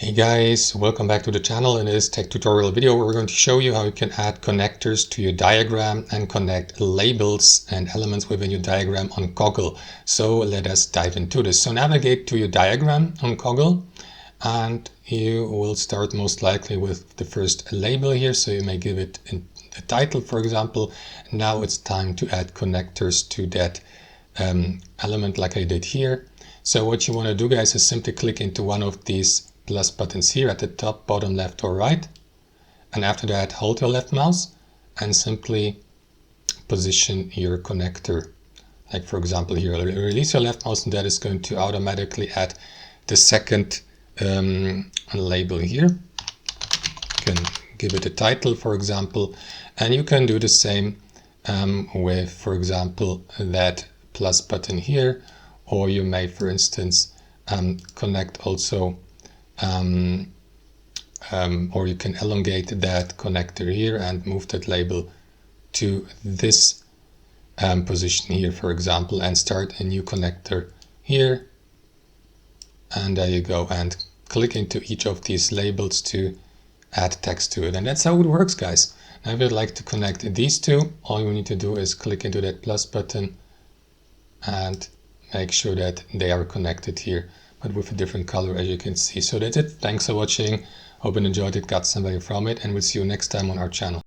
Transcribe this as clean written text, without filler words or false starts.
Hey guys, welcome back to the channel. In this tech tutorial video we're going to show you how you can add connectors to your diagram and connect labels and elements within your diagram on Coggle. So let us dive into this. So navigate to your diagram on Coggle and you will start most likely with the first label here. So you may give it the title, for example. Now it's time to add connectors to that element like I did here. So what you want to do, guys, is simply click into one of these plus buttons here at the top, bottom, left or right, and after that hold your left mouse and simply position your connector. Like for example here, release your left mouse and that is going to automatically add the second label here. You can give it a title, for example, and you can do the same with, for example, that plus button here, or you may, for instance, connect also or you can elongate that connector here and move that label to this position here, for example, and start a new connector here. And there you go, and click into each of these labels to add text to it. And that's how it works, guys. Now if you'd like to connect these two, all you need to do is click into that plus button and make sure that they are connected here, but with a different color, as you can see. So that's it. Thanks for watching. Hope you enjoyed it, got some value from it, and we'll see you next time on our channel.